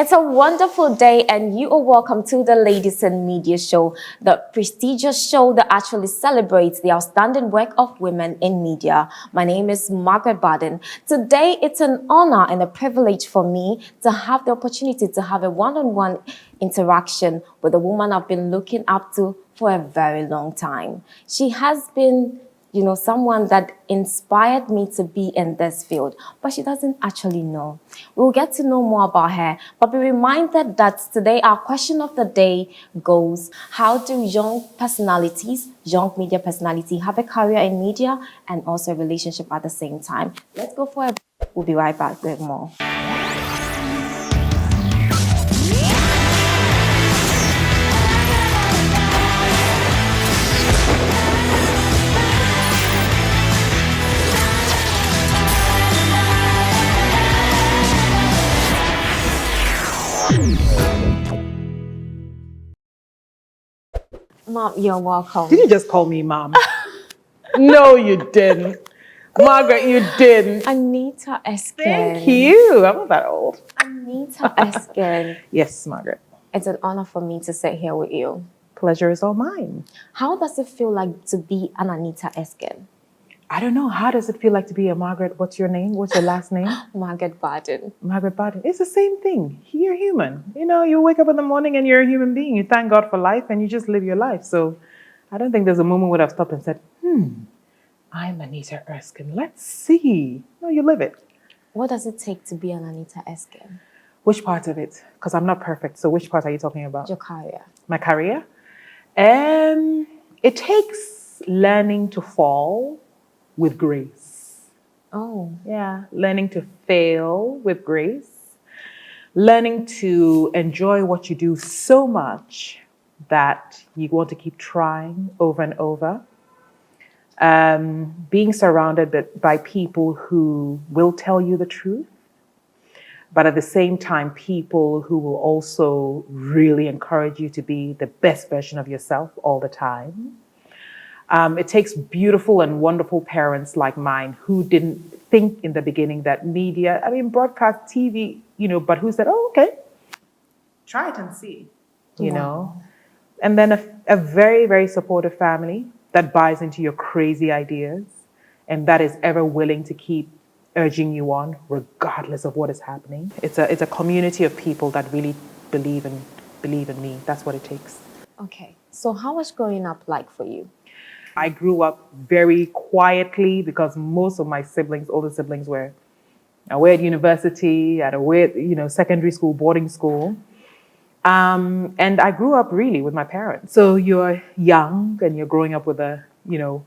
It's a wonderful day, and you are welcome to the Ladies in Media Show, the prestigious show that actually celebrates the outstanding work of women in media. My name is Margaret Barden. Today, it's an honor and a privilege for me to have the opportunity to have a one-on-one interaction with a woman I've been looking up to for a very long time. She has been someone that inspired me to be in this field, but she doesn't actually know. We'll get to know more about her, but be reminded that today our question of the day goes, how do young media personalities have a career in media and also a relationship at the same time? Let's go for a break. We'll be right back with more. Mom, you're welcome. Did you just call me Mom? No, you didn't. Margaret, you didn't. Anita Erskine. Thank you. I'm not that old. Anita Erskine. Yes, Margaret. It's an honor for me to sit here with you. Pleasure is all mine. How does it feel like to be an Anita Erskine? I don't know. How does it feel like to be a Margaret? What's your name? What's your last name? Margaret Barden. Margaret Barden. It's the same thing. You're human. You wake up in the morning and you're a human being. You thank God for life and you just live your life. So I don't think there's a moment where I've stopped and said, I'm Anita Erskine. Let's see. No, you live it. What does it take to be an Anita Erskine? Which part of it? Because I'm not perfect. So which part are you talking about? Your career. My career? It takes learning to fall with grace. Oh. Yeah. Learning to fail with grace. Learning to enjoy what you do so much that you want to keep trying over and over. Being surrounded by people who will tell you the truth, but at the same time, people who will also really encourage you to be the best version of yourself all the time. It takes beautiful and wonderful parents like mine who didn't think in the beginning that media, broadcast TV, but who said, oh, okay, try it and see, you know. And then a very, very supportive family that buys into your crazy ideas and that is ever willing to keep urging you on regardless of what is happening. It's a community of people that really believe in me. That's what it takes. Okay. So how was growing up like for you? I grew up very quietly because most of my older siblings were away at university, away at secondary school, boarding school. And I grew up really with my parents. So you're young and you're growing up with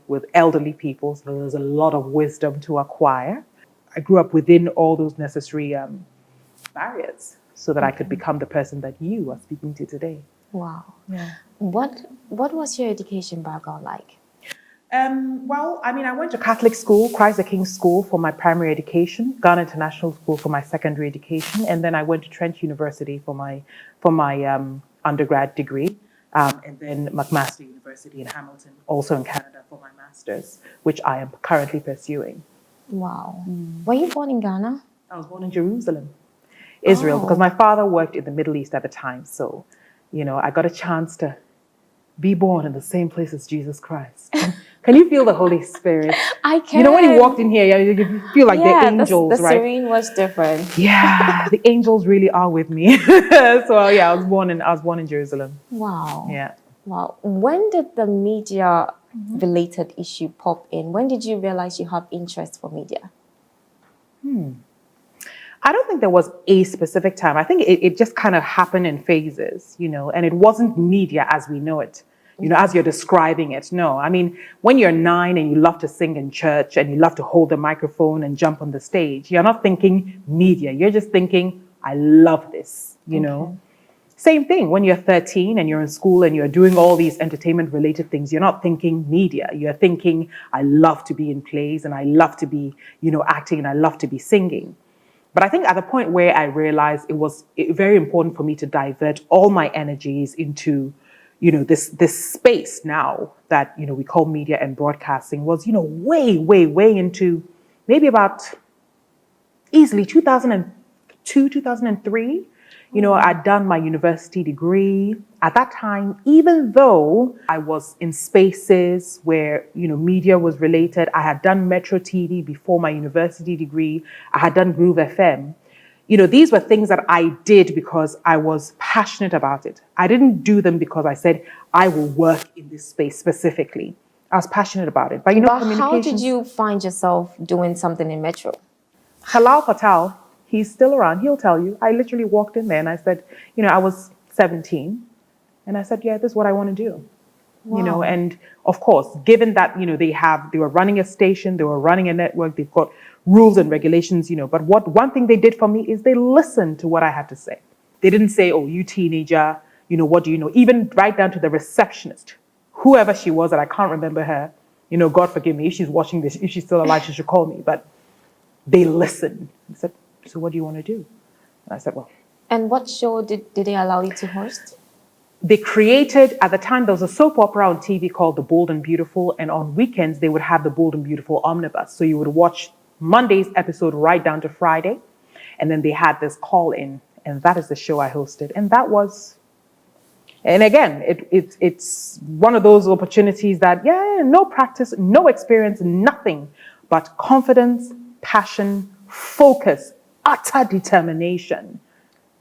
with elderly people. So there's a lot of wisdom to acquire. I grew up within all those necessary barriers so that I could become the person that you are speaking to today. Wow. Yeah. What was your education background like? I went to Catholic school, Christ the King School for my primary education, Ghana International School for my secondary education, and then I went to Trent University for my undergrad degree, and then McMaster University in Hamilton, also in Canada, for my master's, which I am currently pursuing. Wow. Were you born in Ghana? I was born in Jerusalem, Israel, because my father worked in the Middle East at the time, so I got a chance to be born in the same place as Jesus Christ. Can you feel the Holy Spirit? I can. When you walked in here, you feel like the angels, right? The serene was different. Yeah, the angels really are with me. So yeah, I was born in Jerusalem. Wow. Yeah. Wow. When did the media related issue pop in? When did you realize you have interest for media? I don't think there was a specific time. I think it just kind of happened in phases, and it wasn't media as we know it. As you're describing it. No, when you're 9 and you love to sing in church and you love to hold the microphone and jump on the stage, you're not thinking media. You're just thinking, I love this, know. Same thing when you're 13 and you're in school and you're doing all these entertainment related things. You're not thinking media. You're thinking, I love to be in plays and I love to be, acting and I love to be singing. But I think at the point where I realized it was very important for me to divert all my energies into this space now that, we call media and broadcasting was, way, way, way into maybe about easily 2002, 2003. You know, I'd done my university degree. At that time, even though I was in spaces where, you know, media was related, I had done Metro TV before my university degree, I had done Groove FM. You know, these were things that I did because I was passionate about it. I didn't do them because I said, I will work in this space specifically. I was passionate about it. But you know, But how did communications. you find yourself doing something in Metro? Halal Patel, he's still around. He'll tell you. I literally walked in there and I said, you know, I was 17. And I said, yeah, this is what I want to do. You know, and of course, given that, you know, they were running a station, they were running a network, they've got rules and regulations, you know, but one thing they did for me is they listened to what I had to say. They didn't say, oh, you teenager, you know, what do you know? Even right down to the receptionist, whoever she was, that I can't remember her, you know, God forgive me, if she's watching this, if she's still alive, she should call me, but they listened. I said, so what do you want to do? And I said, well. And what show did they allow you to host? They created, at the time, there was a soap opera on TV called The Bold and Beautiful, and on weekends, they would have The Bold and Beautiful Omnibus. So you would watch Monday's episode right down to Friday, and then they had this call-in, and that is the show I hosted. And that was, and again, it's one of those opportunities that, yeah, no practice, no experience, nothing, but confidence, passion, focus, utter determination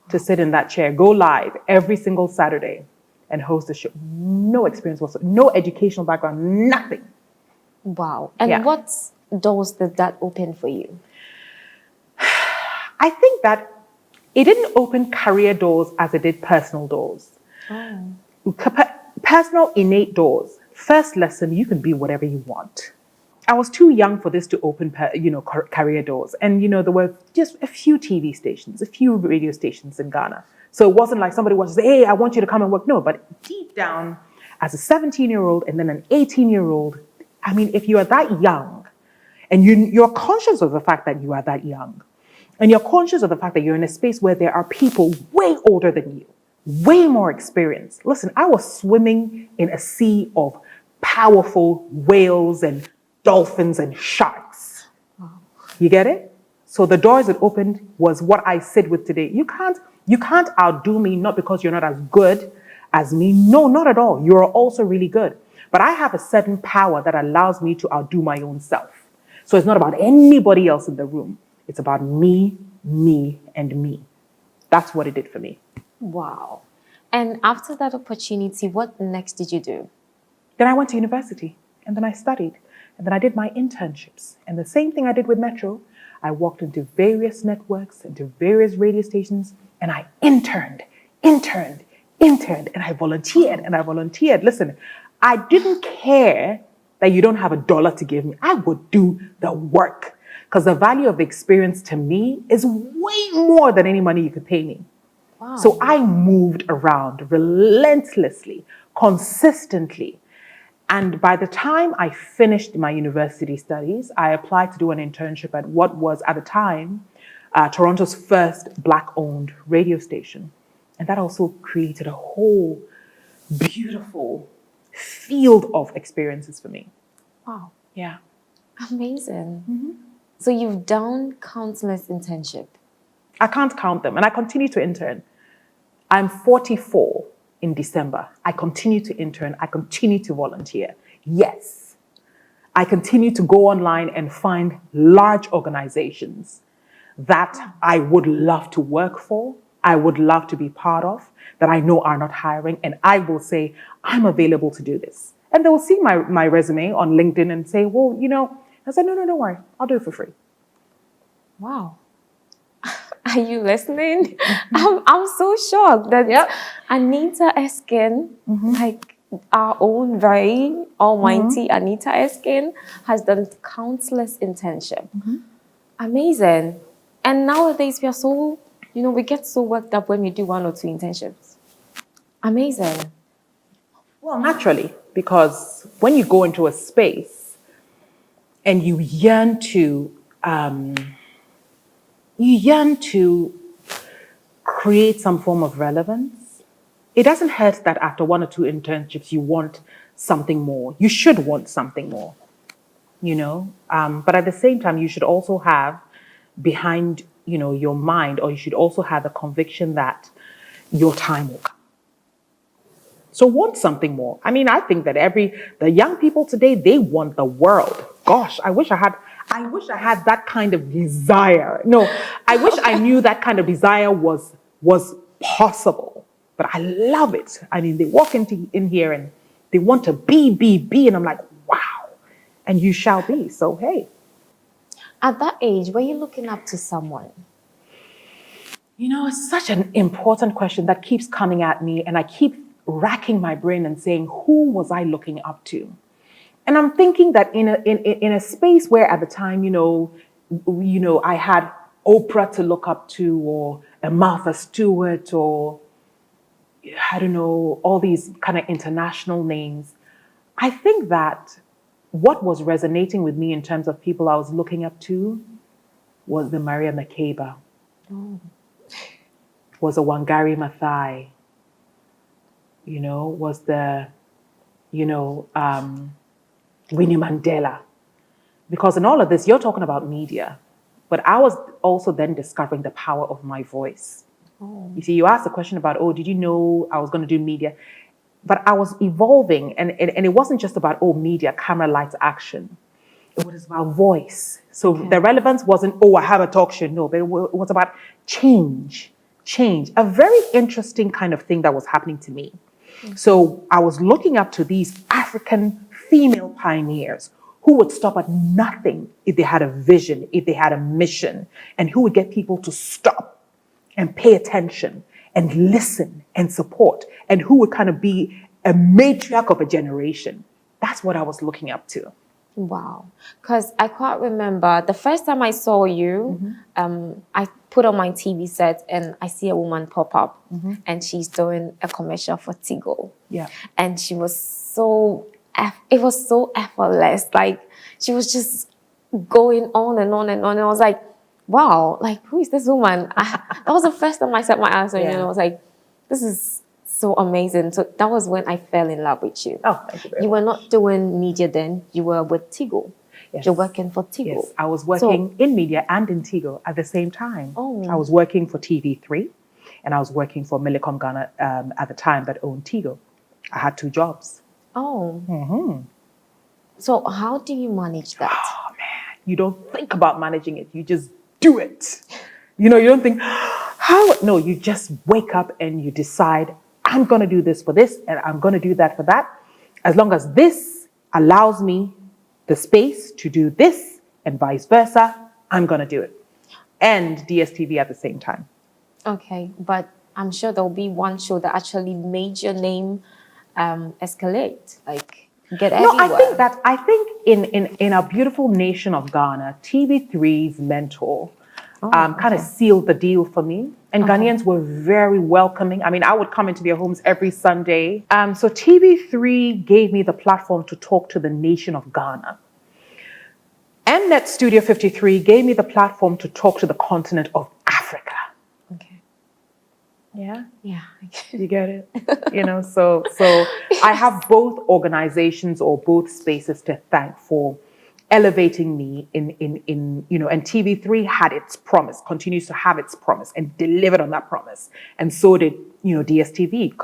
to sit in that chair, go live every single Saturday and host a show. No experience whatsoever, no educational background, nothing. Wow. And Yeah. what doors did that open for you? I think that it didn't open career doors as it did personal doors. Personal innate doors. First lesson, you can be whatever you want. I was too young for this to open, career doors. And, you know, there were just a few TV stations, a few radio stations in Ghana. So it wasn't like somebody was to say, hey, I want you to come and work. No, but deep down, as a 17-year-old and then an 18-year-old, I mean, if you are that young and you're conscious of the fact that you are that young, and you're conscious of the fact that you're in a space where there are people way older than you, way more experienced. Listen, I was swimming in a sea of powerful whales and dolphins and sharks. You get it? So the doors that opened was what I sit with today. You can't outdo me, not because you're not as good as me. No, not at all. You're also really good. But I have a certain power that allows me to outdo my own self. So it's not about anybody else in the room. It's about me, me, and me. That's what it did for me. Wow. And after that opportunity, what next did you do? Then I went to university and then I studied. And then I did my internships. And the same thing I did with Metro, I walked into various networks, into various radio stations, and I interned, and I volunteered. Listen, I didn't care that you don't have $1 to give me. I would do the work because the value of the experience to me is way more than any money you could pay me. Wow. So I moved around relentlessly, consistently. And by the time I finished my university studies, I applied to do an internship at what was, at the time, Toronto's first Black-owned radio station. And that also created a whole beautiful field of experiences for me. Wow. Yeah. Amazing. Mm-hmm. So you've done countless internships. I can't count them. And I continue to intern. I'm 44. In December, I continue to intern, I continue to volunteer. Yes, I continue to go online and find large organizations that I would love to work for, I would love to be part of, that I know are not hiring, and I will say, I'm available to do this. And they will see my resume on LinkedIn and say, well, you know, I said, no, don't worry, I'll do it for free. Wow. Are you listening? I'm so shocked that Anita Erskine, like our own very almighty Anita Erskine, has done countless internships. Amazing. And nowadays we are so, we get so worked up when we do 1 or 2 internships. Amazing. Well, naturally, because when you go into a space and you yearn to create some form of relevance, it doesn't hurt that after 1 or 2 internships, you want something more. You should want something more, But at the same time, you should also have behind your mind, or you should also have the conviction that your time will come. So want something more. I mean, I think that the young people today, they want the world. Gosh, I wish I had that kind of desire. No, I wish I knew that kind of desire was possible. But I love it. I mean, they walk in here and they want to be, and I'm like, wow. And you shall be. So hey. At that age, were you looking up to someone? It's such an important question that keeps coming at me, and I keep racking my brain and saying, who was I looking up to? And I'm thinking that in a space where at the time, I had Oprah to look up to, or a Martha Stewart, or I don't know, all these kind of international names. I think that what was resonating with me in terms of people I was looking up to was the Maria Makeba, was the Wangari Maathai, was the, Winnie Mandela. Because in all of this, you're talking about media, but I was also then discovering the power of my voice. You see, you asked the question about, did you know I was going to do media? But I was evolving, and it wasn't just about, media, camera, lights, action. It was about voice. So the relevance wasn't, I have a talk show. No, but it was about change. A very interesting kind of thing that was happening to me. So I was looking up to these African female pioneers who would stop at nothing if they had a vision, if they had a mission, and who would get people to stop and pay attention and listen and support, and who would kind of be a matriarch of a generation. That's what I was looking up to. Wow. Because I quite remember the first time I saw you, I put on my TV set and I see a woman pop up and she's doing a commercial for Tigo. Yeah. And she was it was so effortless. Like, she was just going on and on and on. And I was like, wow, like, who is this woman? That was the first time I set my eyes on you, and I was like, this is so amazing. So that was when I fell in love with you. Oh, thank you very much. You were not doing media then, you were with Tigo. Yes. You're working for Tigo. Yes, I was working in media and in Tigo at the same time. I was working for TV3, and I was working for Millicom Ghana at the time that owned Tigo. I had 2 jobs. So how do you manage that? Oh, man, you don't think about managing it. You just do it. You don't think, how? No, you just wake up and you decide, I'm going to do this for this, and I'm going to do that for that. As long as this allows me the space to do this, and vice versa, I'm going to do it. And DSTV at the same time. Okay, but I'm sure there'll be one show that actually made your name escalate, like get everywhere. No, I think in our beautiful nation of Ghana, TV3's mentor kind of sealed the deal for me. And Ghanaians were very welcoming. I mean, I would come into their homes every Sunday. So TV3 gave me the platform to talk to the nation of Ghana. Mnet Studio 53 gave me the platform to talk to the continent of Africa. Okay. Yeah? Yeah. You get it? So I have both organizations or both spaces to thank for elevating me in and TV3 had its promise, continues to have its promise, and delivered on that promise. And so did, DSTV,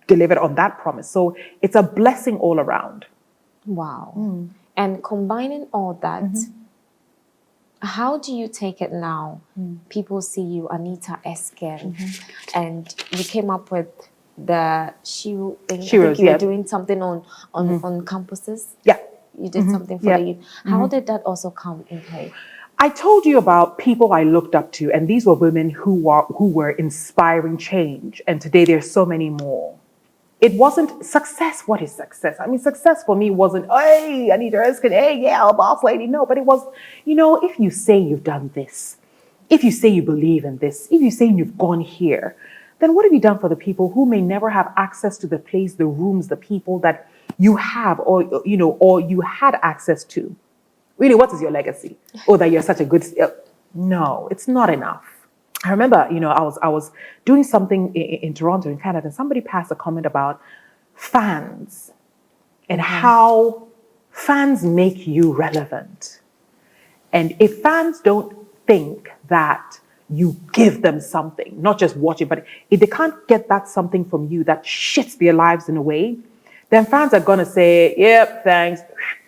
delivered on that promise. So it's a blessing all around. Wow. And combining all that, how do you take it now? People see you, Anita Erskine, and you came up with the shoe thing. I think you were doing something on campuses. Yeah. You did something for the youth. How did that also come in play? I told you about people I looked up to, and these were women who were inspiring change. And today there's so many more. It wasn't success. What is success? I mean, success for me wasn't, hey, Anita Erskine, hey, yeah, boss lady. No, but it was, if you say you've done this, if you say you believe in this, if you say you've gone here, then what have you done for the people who may never have access to the place, the rooms, the people that you have, or you had access to? Really, what is your legacy? Oh, that you're such a good... No, it's not enough. I remember, I was doing something in Toronto, in Canada, and somebody passed a comment about fans and how fans make you relevant. And if fans don't think that you give them something, not just watch it, but if they can't get that something from you that shits their lives in a way, then fans are going to say, yep, thanks,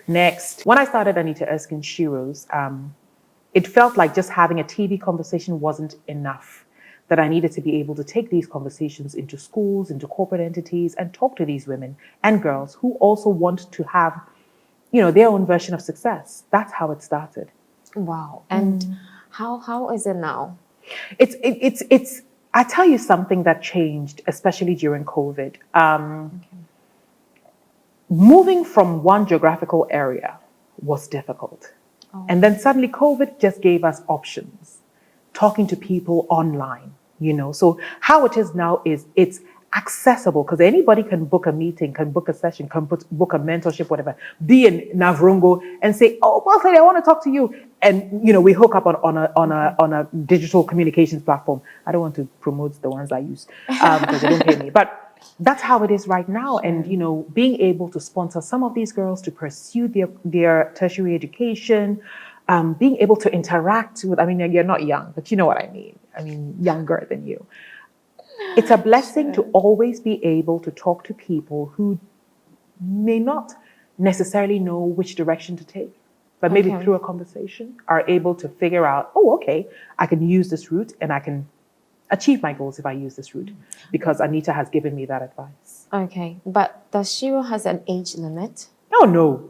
next. When I started Anita Erskine Shiro's, it felt like just having a TV conversation wasn't enough, that I needed to be able to take these conversations into schools, into corporate entities, and talk to these women and girls who also want to have, their own version of success. That's how it started. Wow. And how is it now? It's I tell you something that changed, especially during COVID. Moving from one geographical area was difficult. And then suddenly COVID just gave us options, talking to people online, So how it is now is it's accessible because anybody can book a meeting, can book a session, can book a mentorship, whatever, be in Navrongo and say, oh, well, I want to talk to you. And, we hook up on a digital communications platform. I don't want to promote the ones I use because they don't pay me. But that's how it is right now. And, being able to sponsor some of these girls to pursue their tertiary education, being able to interact with, you're not young, but you know what I mean. Younger than you. It's a blessing to always be able to talk to people who may not necessarily know which direction to take, but maybe through a conversation are able to figure out, oh, okay, I can use this route and I can achieve my goals if I use this route because Anita has given me that advice. Okay, but does Shiro has an age limit? Oh, no,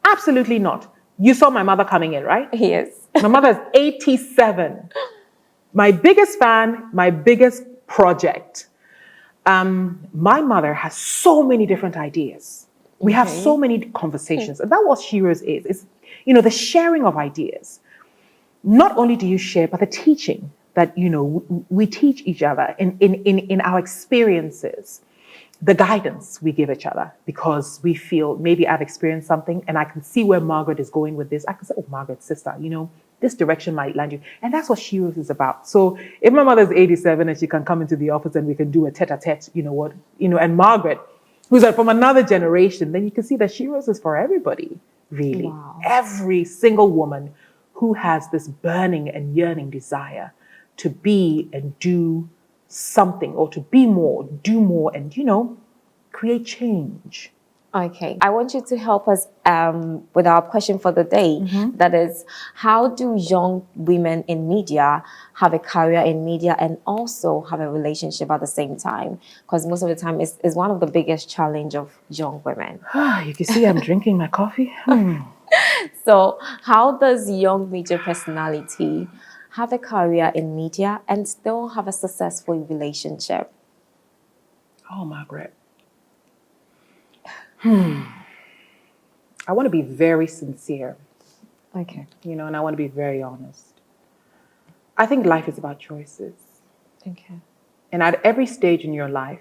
absolutely not. You saw my mother coming in, right? Yes. My mother is 87. My biggest fan, my biggest project. My mother has so many different ideas. We have so many conversations. And that's what Shiro's is. It's, the sharing of ideas. Not only do you share, but the teaching that, we teach each other in our experiences. The guidance we give each other because we feel maybe I've experienced something and I can see where Margaret is going with this. I can say, oh, Margaret, sister, this direction might land you. And that's what Shiro's is about. So if my mother's 87 and she can come into the office and we can do a tete-a-tete, and Margaret, who's from another generation, then you can see that Shiro's is for everybody, really. Wow. Every single woman who has this burning and yearning desire to be and do something or to be more, do more, and, create change. Okay. I want you to help us with our question for the day. That is, how do young women in media have a career in media and also have a relationship at the same time? Because most of the time is one of the biggest challenge of young women. You can see I'm drinking my coffee. So how does young media personality have a career in media and still have a successful relationship? Oh, Margaret. I want to be very sincere. Okay. And I want to be very honest. I think life is about choices. Okay. And at every stage in your life,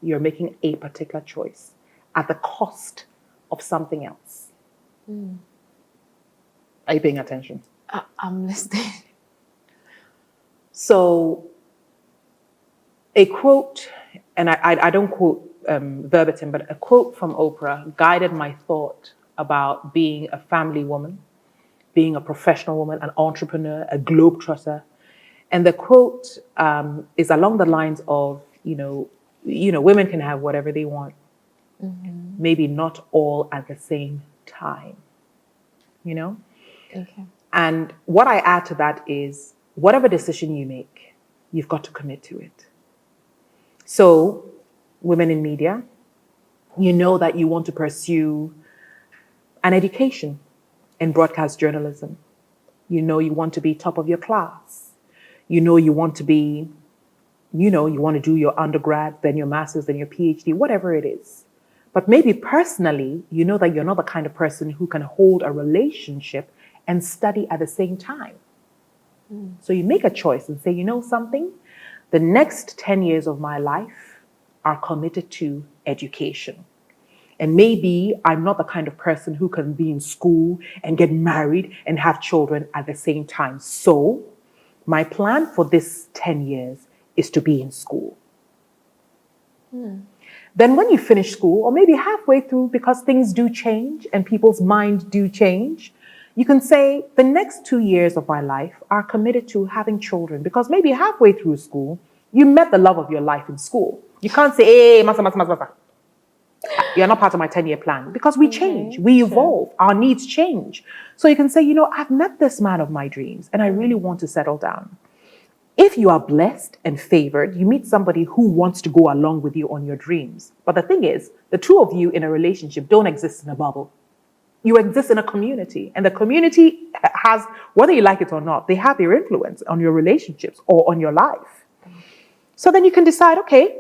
you're making a particular choice at the cost of something else. Are you paying attention? I'm listening. So a quote, and I don't quote verbatim, but a quote from Oprah guided my thought about being a family woman, being a professional woman, an entrepreneur, a globetrotter. And the quote is along the lines of, women can have whatever they want, maybe not all at the same time, Okay. And what I add to that is whatever decision you make, you've got to commit to it. So, women in media, that you want to pursue an education in broadcast journalism. You want to be top of your class. You want to be, you want to do your undergrad, then your master's, then your PhD, whatever it is. But maybe personally, that you're not the kind of person who can hold a relationship and study at the same time. So you make a choice and say, something? The next 10 years of my life are committed to education. And maybe I'm not the kind of person who can be in school and get married and have children at the same time. So my plan for this 10 years is to be in school. Then when you finish school, or maybe halfway through, because things do change and people's minds do change, You can say the next 2 years of my life are committed to having children, because maybe halfway through school, you met the love of your life in school. You can't say, hey, masa. You're not part of my 10-year plan, because we change, we evolve, our needs change. So you can say, I've met this man of my dreams and I really want to settle down. If you are blessed and favored, you meet somebody who wants to go along with you on your dreams. But the thing is, the two of you in a relationship don't exist in a bubble. You exist in a community, and the community has, whether you like it or not, they have their influence on your relationships or on your life. So then you can decide, okay,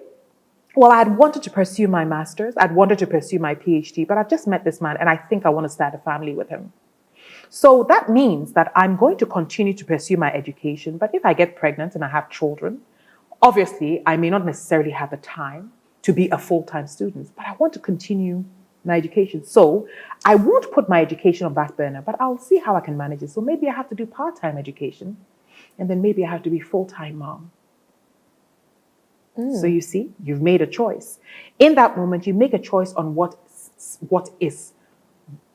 well, I had wanted to pursue my master's, I'd wanted to pursue my PhD, but I've just met this man and I think I want to start a family with him. So that means that I'm going to continue to pursue my education, but if I get pregnant and I have children, obviously I may not necessarily have the time to be a full-time student, but I want to continue my education. So I won't put my education on back burner, but I'll see how I can manage it. So maybe I have to do part-time education, and then maybe I have to be full-time mom. So you see, you've made a choice. In that moment, you make a choice on what is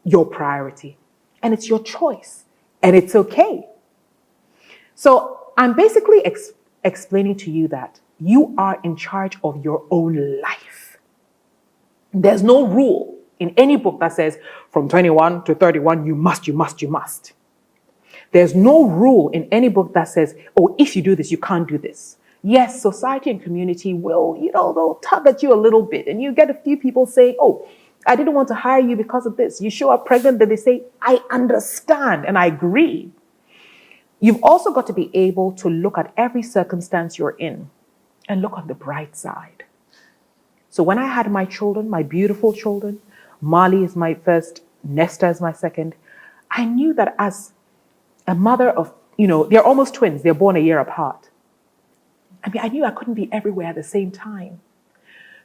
your priority. And it's your choice. And it's okay. So I'm basically explaining to you that you are in charge of your own life. There's no rule in any book that says from 21 to 31, you must. There's no rule in any book that says, oh, if you do this, you can't do this. Yes, society and community will, they'll tug at you a little bit, and you get a few people saying, oh, I didn't want to hire you because of this. You show up pregnant, then they say, I understand and I agree. You've also got to be able to look at every circumstance you're in and look on the bright side. So when I had my children, my beautiful children, Mali is my first, Nesta is my second, I knew that as a mother of, they're almost twins, they're born a year apart. I knew I couldn't be everywhere at the same time.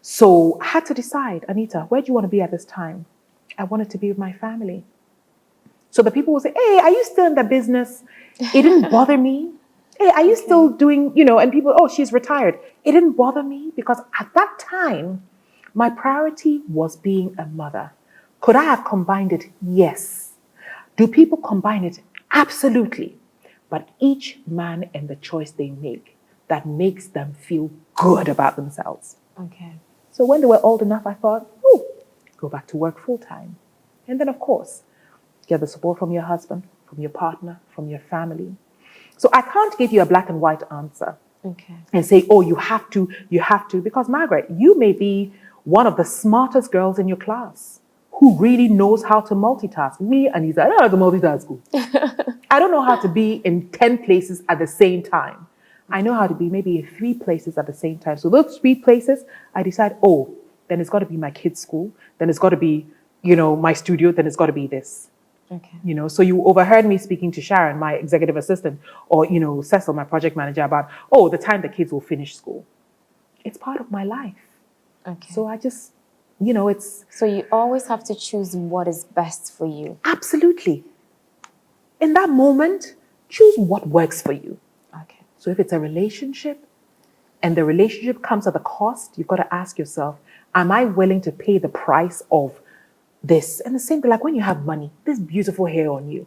So I had to decide, Anita, where do you want to be at this time? I wanted to be with my family. So the people will say, hey, are you still in the business? It didn't bother me. Hey, are you still doing, and people, oh, she's retired. It didn't bother me, because at that time, my priority was being a mother. Could I have combined it? Yes. Do people combine it? Absolutely. But each man and the choice they make, that makes them feel good about themselves. Okay. So when they were old enough, I thought, go back to work full time. And then, of course, get the support from your husband, from your partner, from your family. So I can't give you a black and white answer and say, oh, you have to, because Margaret, you may be one of the smartest girls in your class who really knows how to multitask. Me, Anita, I don't know how to multitask. I don't know how to be in 10 places at the same time. I know how to be maybe in 3 places at the same time. So those 3 places, I decide, then it's got to be my kids' school. Then it's got to be, my studio. Then it's got to be this. Okay. So you overheard me speaking to Sharon, my executive assistant, or, Cecil, my project manager, about, the time the kids will finish school. It's part of my life. Okay. So I just, it's... So you always have to choose what is best for you. Absolutely. In that moment, choose what works for you. Okay. So if it's a relationship and the relationship comes at a cost, you've got to ask yourself, am I willing to pay the price of this? And the same thing, like when you have money, this beautiful hair on you.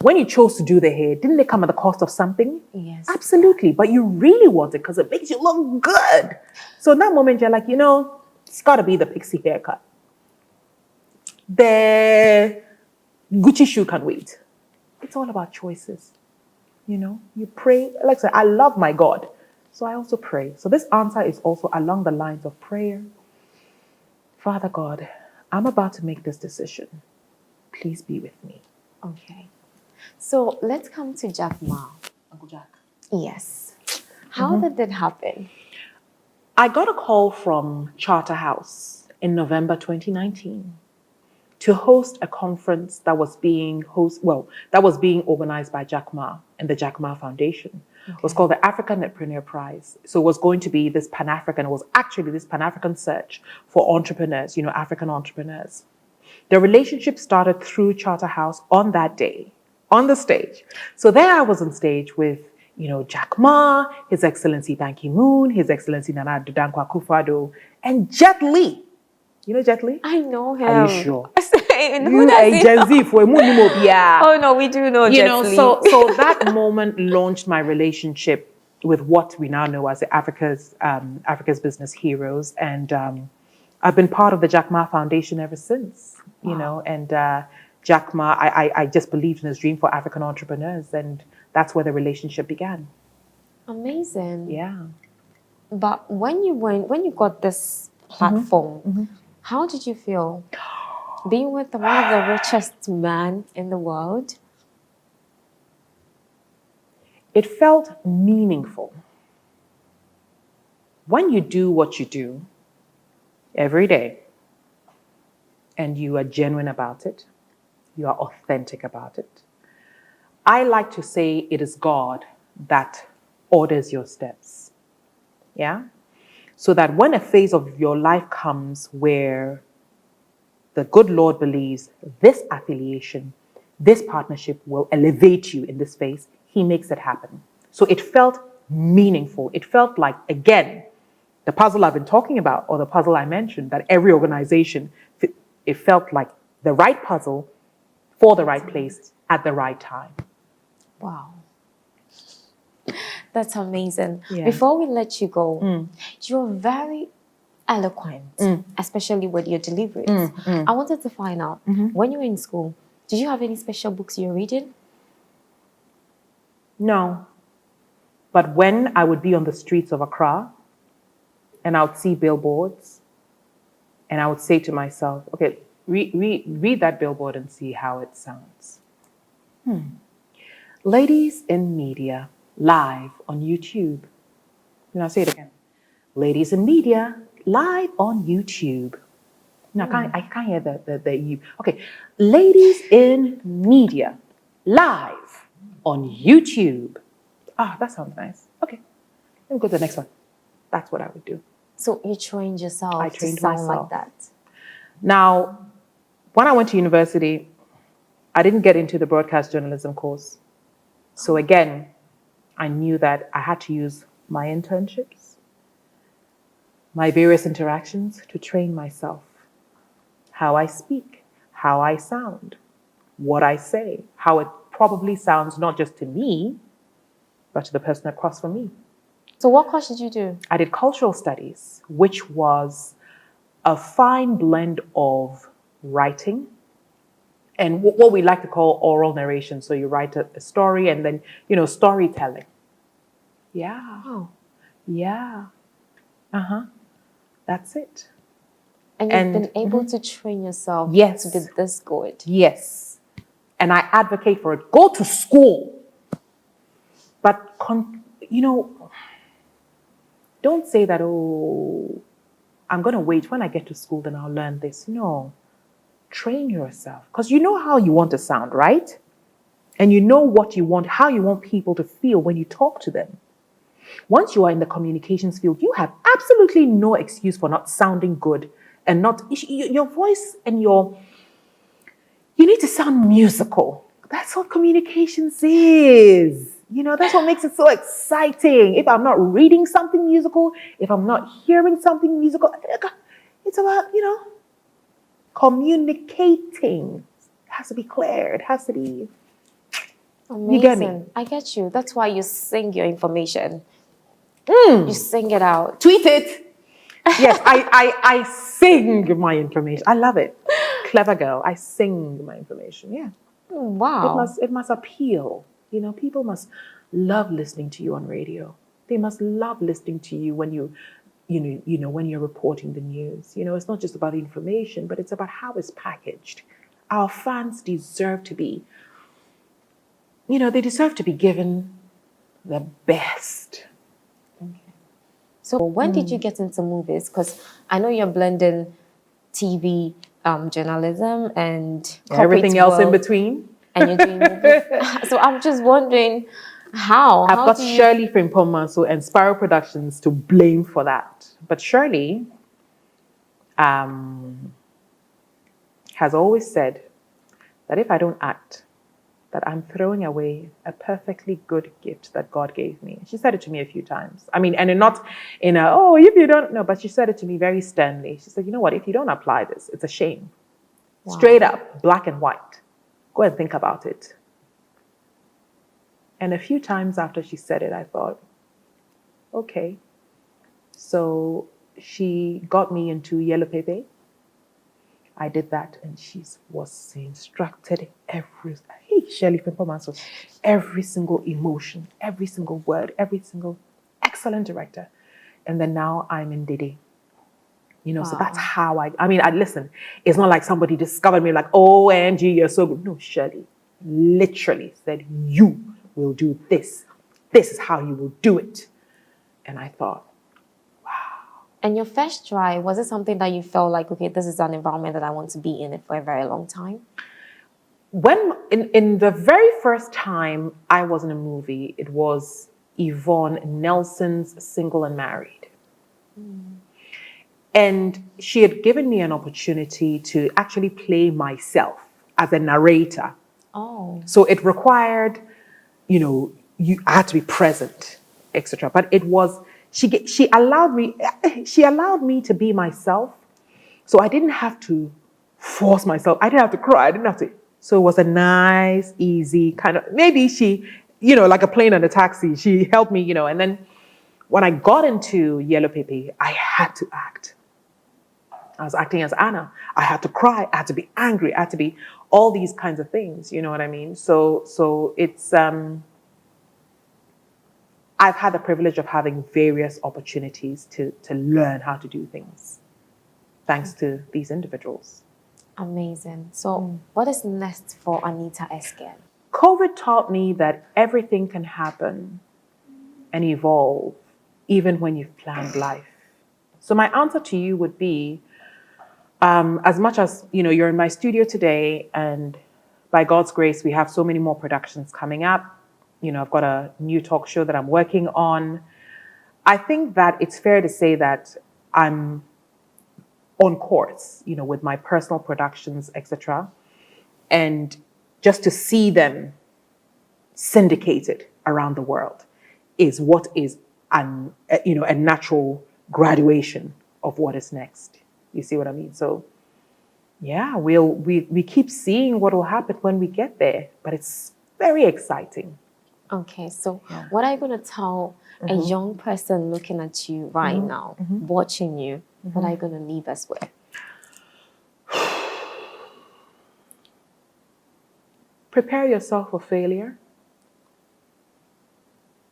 When you chose to do the hair, didn't it come at the cost of something? Yes. Absolutely. But you really want it because it makes you look good. So in that moment, you're like, it's got to be the pixie haircut. The Gucci shoe can wait. It's all about choices. You pray. Like I said, I love my God. So I also pray. So this answer is also along the lines of prayer. Father God, I'm about to make this decision. Please be with me. Okay. So let's come to Jack Ma. Uncle Jack. Yes. How did that happen? I got a call from Charterhouse in November 2019 to host a conference that was being organized by Jack Ma and the Jack Ma Foundation. Okay. It was called the African Entrepreneur Prize. So it was going to be this Pan-African, search for entrepreneurs, African entrepreneurs. The relationship started through Charterhouse on that day, on the stage. So there I was on stage with, Jack Ma, His Excellency Ban Ki-moon, His Excellency Nana Dankwa Akufo-Addo, and Jet Li. You know Jet Li? I know him. Are you sure? And who You a doesn't Gen know? Z for a Oh no, we do know you Jet know, Li. so that moment launched my relationship with what we now know as the Africa's Business Heroes, and I've been part of the Jack Ma Foundation ever since. You know, and Jack Ma, I just believed in his dream for African entrepreneurs, and that's where the relationship began. Amazing. Yeah. But when you got this platform, how did you feel being with one of the richest men in the world? It felt meaningful. When you do what you do every day and you are genuine about it, you are authentic about it, I like to say it is God that orders your steps. Yeah? So that when a phase of your life comes where the good Lord believes this affiliation, this partnership will elevate you in this phase, He makes it happen. So it felt meaningful. It felt like, again, the puzzle I've been talking about, or the puzzle I mentioned, that every organization, it felt like the right puzzle for the right place at the right time. Wow. That's amazing. Yeah. Before we let you go, you're very eloquent, especially with your deliveries. I wanted to find out, when you were in school, did you have any special books you're reading? No. But when I would be on the streets of Accra and I would see billboards and I would say to myself, okay, read that billboard and see how it sounds. Ladies in media, live on YouTube. I'll say it again. Ladies in media, live on YouTube. No, I can't hear the you. Okay. Ladies in media, live on YouTube. Ah, that sounds nice. Okay. Let me go to the next one. That's what I would do. So you trained yourself I to trained sound myself. like that. Now, when I went to university, I didn't get into the broadcast journalism course. So again, I knew that I had to use my internships, my various interactions to train myself. How I speak, how I sound, what I say, how it probably sounds not just to me, but to the person across from me. So what course did you do? I did cultural studies, which was a fine blend of writing and what we like to call oral narration. So you write a story and then, storytelling. Yeah. Oh. Yeah. Uh-huh. That's it. And you've been able to train yourself Yes. to be this good. Yes. And I advocate for it. Go to school. But, don't say that, oh, I'm going to wait. When I get to school, then I'll learn this. No. Train yourself. Because you know how you want to sound, right? And you know what you want, how you want people to feel when you talk to them. Once you are in the communications field, you have absolutely no excuse for not sounding good and not, your voice and you need to sound musical. That's what communications is. That's what makes it so exciting. If I'm not reading something musical, if I'm not hearing something musical, it's about, communicating. It has to be clear. It has to be. Amazing. You get me? I get you. That's why you sing your information. You sing it out. Tweet it. Yes, I sing my information. I love it. Clever girl. I sing my information. Yeah. Wow. It must appeal. People must love listening to you on radio. They must love listening to you when when you're reporting the news. It's not just about the information, but it's about how it's packaged. Our fans deserve to be, they deserve to be given the best. So when did you get into movies? Because I know you're blending TV journalism and Everything else in between. And you're doing movies. So I'm just wondering how. I've got Shirley Frimpong and Sparrow Productions to blame for that. But Shirley has always said that if I don't act, that I'm throwing away a perfectly good gift that God gave me. She said it to me a few times. I mean, and not in a, oh, if you don't know, but she said it to me very sternly. She said, you know what, if you don't apply this, it's a shame. Wow. Straight up, black and white. Go and think about it. And a few times after she said it, I thought, okay. So she got me into yellow paper. I did that, and she was instructed every single emotion, every single word, every single excellent director. And then now I'm in Dede. So that's how listen, it's not like somebody discovered me like, oh, Angie, you're so good. No, Shirley literally said, you will do this. This is how you will do it. And I thought, and your first try, was it something that you felt like, okay, this is an environment that I want to be in it for a very long time? When in the very first time I was in a movie, it was Yvonne Nelson's Single and Married. And she had given me an opportunity to actually play myself as a narrator. Oh. So it required, I had to be present, etc. But it was, she allowed me to be myself. So I didn't have to force myself. I didn't have to cry. I didn't have to. So it was a nice, easy kind of, maybe she, like a plane and a taxi, she helped me, and then when I got into Yellow Paper, I had to act. I was acting as Anna. I had to cry. I had to be angry. I had to be all these kinds of things. You know what I mean? So it's, I've had the privilege of having various opportunities to learn how to do things, thanks to these individuals. Amazing. So what is next for Anita Erskine? COVID taught me that everything can happen and evolve even when you've planned life. So my answer to you would be, as much as, you're in my studio today, and by God's grace, we have so many more productions coming up. I've got a new talk show that I'm working on. I think that it's fair to say that I'm on course, with my personal productions, etc. And just to see them syndicated around the world is what is a natural graduation of what is next. You see what I mean? So yeah, we keep seeing what will happen when we get there, but it's very exciting. Okay, so what are you going to tell a young person looking at you right now, watching you? What are you going to leave us with? Prepare yourself for failure.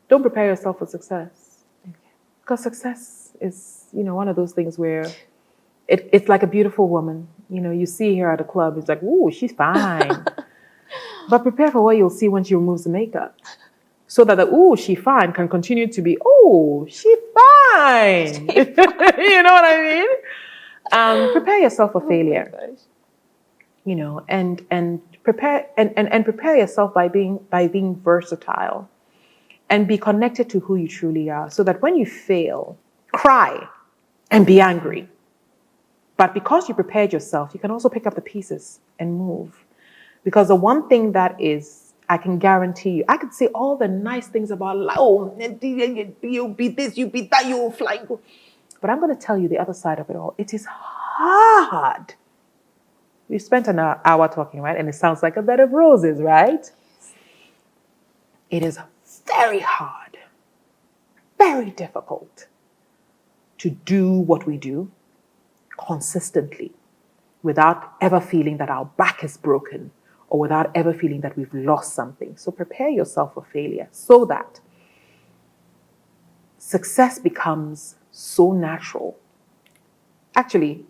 Don't prepare yourself for success. Okay. Because success is, one of those things where it's like a beautiful woman. You see her at a club, it's like, ooh, she's fine. But prepare for what you'll see when she removes the makeup. So that the, ooh, she fine can continue to be, ooh, she fine. You know what I mean? Prepare yourself for failure. And prepare yourself by being versatile and be connected to who you truly are, so that when you fail, cry and be angry. But because you prepared yourself, you can also pick up the pieces and move. Because the one thing that is, I can guarantee you, I could say all the nice things about life. Oh, you'll be this, you'll be that, you'll fly. But I'm going to tell you the other side of it all. It is hard. We spent an hour talking, right? And it sounds like a bed of roses, right? It is very hard, very difficult to do what we do consistently without ever feeling that our back is broken or without ever feeling that we've lost something. So prepare yourself for failure so that success becomes so natural. Actually,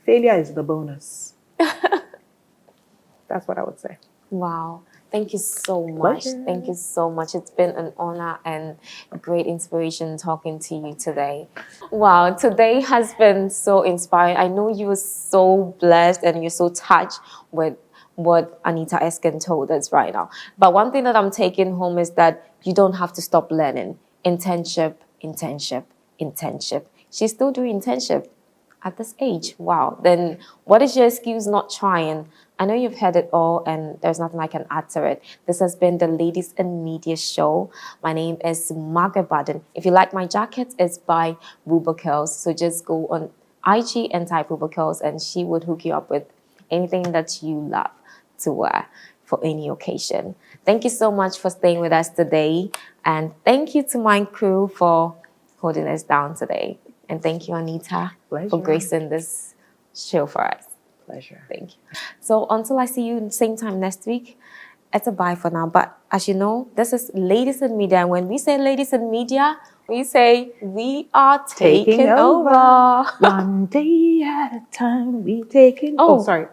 failure is the bonus. That's what I would say. Wow. Thank you so much. Pleasure. Thank you so much. It's been an honor and a great inspiration talking to you today. Wow, today has been so inspiring. I know you were so blessed and you're so touched with what Anita Erskine told us right now. But one thing that I'm taking home is that you don't have to stop learning. Internship, internship, internship. She's still doing internship at this age. Wow. Then what is your excuse not trying I know you've heard it all and there's nothing I can add to it. This has been the Ladies in Media show. My name is Margaret Barden. If you like my jacket, it's by Ruba Curls. So just go on IG and type Ruba Curls and she would hook you up with anything that you love to wear for any occasion. Thank you so much for staying with us today. And thank you to my crew for holding us down today. And thank you, Anita, Pleasure. for gracing this show for us. Pleasure. Thank you. So until I see you same time next week, it's a bye for now. But as you know, this is Ladies in Media. And when we say Ladies in Media, we say we are taking over. One day at a time, we taking. Oh. Sorry.